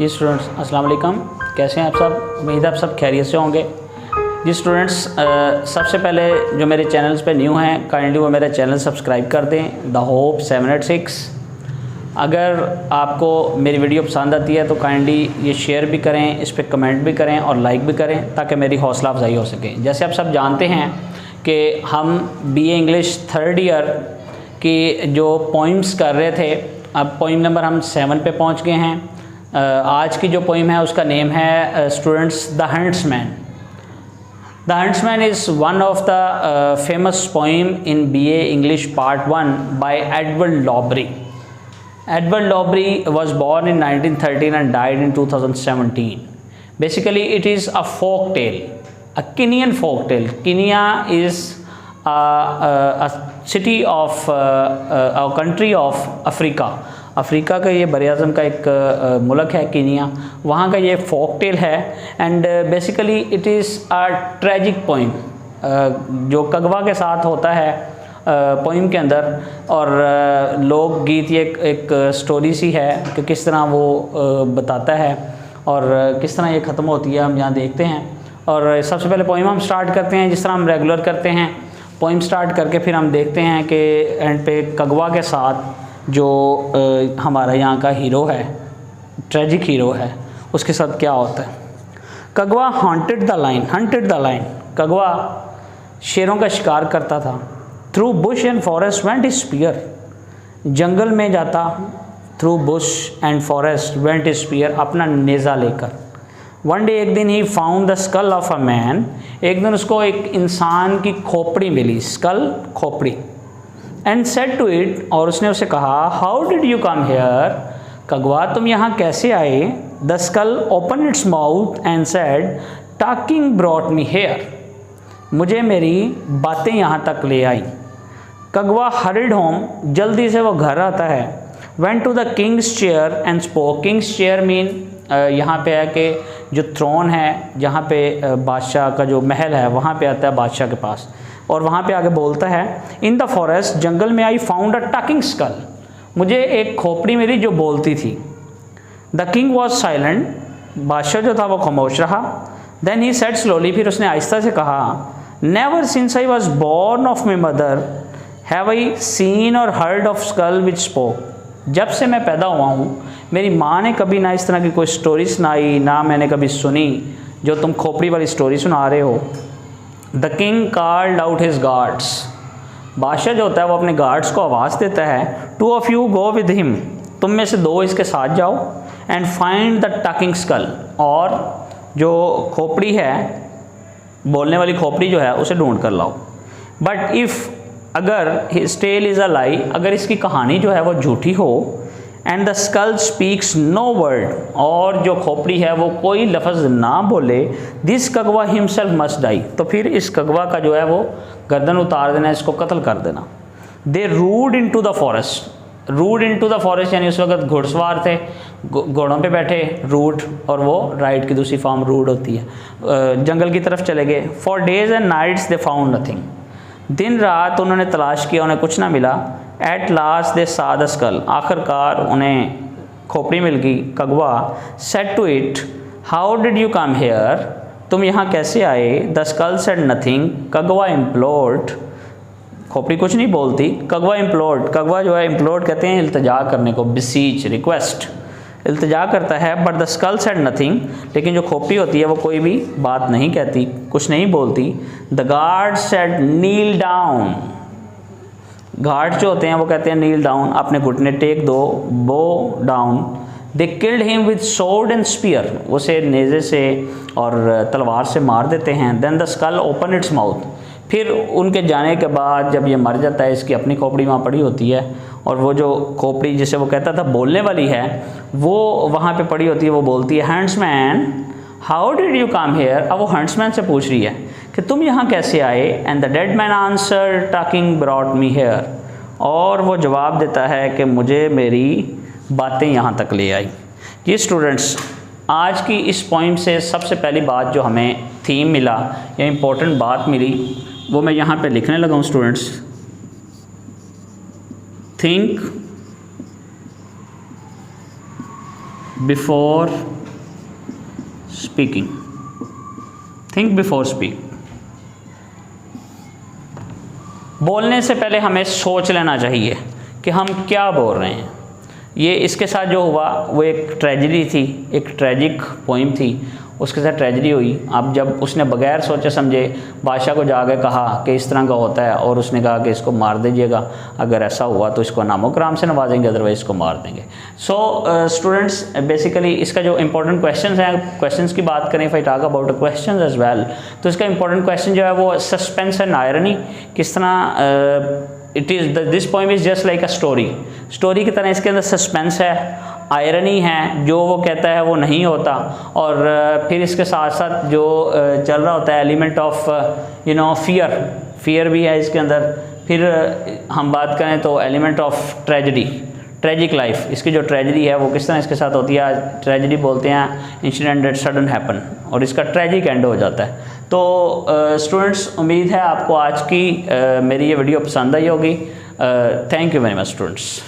जी students, अस्सलाम वालेकुम। कैसे हैं आप सब? उम्मीद है आप सब खैरियत से होंगे। जी स्टूडेंट्स, सबसे पहले जो मेरे चैनल्स पे न्यू हैं काइंडली वो मेरा चैनल सब्सक्राइब कर दें, द होप 786। अगर आपको मेरी वीडियो पसंद आती है तो काइंडली ये शेयर भी करें, इस पर कमेंट भी करें और लाइक भी करें ताकि मेरी हौसला अफजाई हो सके। जैसे आप सब जानते हैं कि हम BA इंग्लिश 3rd ईयर की जो पोइम्स कर रहे थे, अब पोइम नंबर हम 7 पे पहुंच गए हैं। आज की जो पोइम है उसका नेम है students the huntsman. The huntsman is one of the famous poem in BA English Part 1 by Edward Lowry. Edward Lowry was born in 1913 and died in 2017. Basically, it is a folk tale, a Kenyan folk tale. Kenya is a city of a country of Africa. Africa का ये बरआज़म का एक मुल्क है Kenya, वहाँ का ये folk tale है। And basically it is a tragic poem जो कगवा के साथ होता है पोइम के अंदर। और लोक गीत ये एक स्टोरी सी है कि किस तरह वो बताता है और किस तरह ये ख़त्म होती है, हम यहाँ देखते हैं। और सबसे पहले पोइम हम स्टार्ट करते हैं जिस तरह हम रेगुलर करते हैं। पोइम स्टार्ट करके फिर हम देखते हैं कि एंड पे कगवा के साथ जो हमारा यहाँ का हीरो है, ट्रेजिक हीरो है, उसके साथ क्या होता है। Kagwa hunted the lion. Kagwa शेरों का शिकार करता था। Through bush and forest went his spear. जंगल में जाता, through bush and forest went his spear, अपना नेज़ा लेकर। वन डे, एक दिन, he found the skull of a man. एक दिन उसको एक इंसान की खोपड़ी मिली, स्कल खोपड़ी। एंड सेड टू इट, और उसने उसे कहा, how did you come here? Kagwa, तुम यहाँ कैसे आए? The skull open its mouth and said, talking brought me here. मुझे मेरी बातें यहाँ तक ले आई। कगवा हरिड होम, जल्दी से वो घर आता है। Went to the king's chair and spoke. King's chair mean यहाँ पे है कि जो थ्रोन है, जहाँ पे बादशाह का जो महल है, वहाँ पे आता है बादशाह के पास। और वहाँ पे आगे बोलता है, इन द फॉरेस्ट, जंगल में, I found a talking skull. मुझे एक खोपड़ी मिली जो बोलती थी। The king was silent. बादशाह जो था वो खामोश रहा। देन ही सेड स्लोली, फिर उसने आहिस्ता से कहा, never since I was born of my mother have I seen or heard of skull which spoke. जब से मैं पैदा हुआ हूँ मेरी माँ ने कभी ना इस तरह की कोई स्टोरी सुनाई, ना मैंने कभी सुनी जो तुम खोपड़ी वाली स्टोरी सुना रहे हो। The king called out his guards. बादशाह जो होता है वो अपने गार्ड्स को आवाज़ देता है, two of you go with him, तुम में से 2 इसके साथ जाओ। And find the talking skull, और जो खोपड़ी है, बोलने वाली खोपड़ी जो है, उसे ढूंढ कर लाओ। बट इफ़, अगर his tale is a lie, अगर इसकी कहानी जो है वो झूठी हो, and the skull speaks no word, और जो खोपड़ी है वो कोई लफ्ज़ ना बोले, this Kagwa himself must die, तो फिर इस कगवा का जो है वो गर्दन उतार देना, इसको कत्ल कर देना। They rode into the forest. Rode into the forest यानी उस वक्त घुड़सवार थे, घोड़ों पे बैठे, रूड, और वो राइड की दूसरी फॉर्म रूड होती है। जंगल की तरफ चले गए। For days and nights they found nothing. दिन रात उन्होंने तलाश किया, उन्हें कुछ ना मिला। एट लास्ट दे सा द स्कल, आखिरकार उन्हें खोपड़ी मिल गई। Kagwa said to it, how did you come here? तुम यहाँ कैसे आए? The skull said nothing. Kagwa implored, खोपड़ी कुछ नहीं बोलती। कगवा इम्प्लोर्ड, कगवा जो है इम्प्लोर्ड कहते हैं इल्तिजा करने को, बिसीच, रिक्वेस्ट, इल्तिजा करता है। But the skull said nothing, लेकिन जो खोपड़ी होती है वो कोई भी बात नहीं कहती, कुछ नहीं बोलती। The guard said kneel down. Guard जो होते हैं वो कहते हैं नील डाउन, अपने घुटने टेक दो, bow down. They killed him with sword and spear, उसे नेज़े से और तलवार से मार देते हैं। Then the skull open its mouth, फिर उनके जाने के बाद जब ये मर जाता है, इसकी अपनी खोपड़ी वहाँ पड़ी होती है, और वो जो खोपड़ी जिसे वो कहता था बोलने वाली है, वो वहाँ पे पड़ी होती है। वो बोलती है, huntsman how did you come hair? अब वो हंट्समैन से पूछ रही है कि तुम यहाँ कैसे आए? And the dead man answer, talking brought me here, और वो जवाब देता है कि मुझे मेरी बातें यहाँ तक ले आई। ये स्टूडेंट्स, आज की इस पॉइंट से सबसे पहली बात जो हमें थीम मिला या इम्पोर्टेंट बात मिली, वो मैं यहाँ पे लिखने लगा हूँ students. Think before speaking, think before speak. बोलने से पहले हमें सोच लेना चाहिए कि हम क्या बोल रहे हैं। ये इसके साथ जो हुआ वो एक ट्रेजेडी थी, एक ट्रेजिक पोइम थी, उसके साथ ट्रेजेडी हुई। अब जब उसने बगैर सोचे समझे बादशाह को जाके कहा कि इस तरह का होता है, और उसने कहा कि इसको मार दीजिएगा, अगर ऐसा हुआ तो इसको नामो कराम से नवाजेंगे, अदरवाइज़ इसको मार देंगे। सो स्टूडेंट्स, बेसिकली इसका जो इंपॉर्टेंट क्वेश्चन है, क्वेश्चंस की बात करें, if I talk about question as well, तो इसका इंपॉर्टेंट क्वेश्चन जो है वो सस्पेंस एंड आयरनी, किस तरह it is this poem is just like a story की तरह इसके अंदर सस्पेंस है, आयरनी है, जो वो कहता है वो नहीं होता, और फिर इसके साथ साथ जो चल रहा होता है एलिमेंट ऑफ फियर भी है इसके अंदर। फिर हम बात करें तो एलिमेंट ऑफ ट्रेजिक लाइफ, इसकी जो ट्रेजेडी है वो किस तरह इसके साथ होती है। ट्रेजेडी बोलते हैं इंसिडेंट दैट सडन हैपन, और इसका ट्रेजिक एंड हो जाता है। तो स्टूडेंट्स, उम्मीद है आपको आज की मेरी ये वीडियो पसंद आई होगी। Thank you very much students.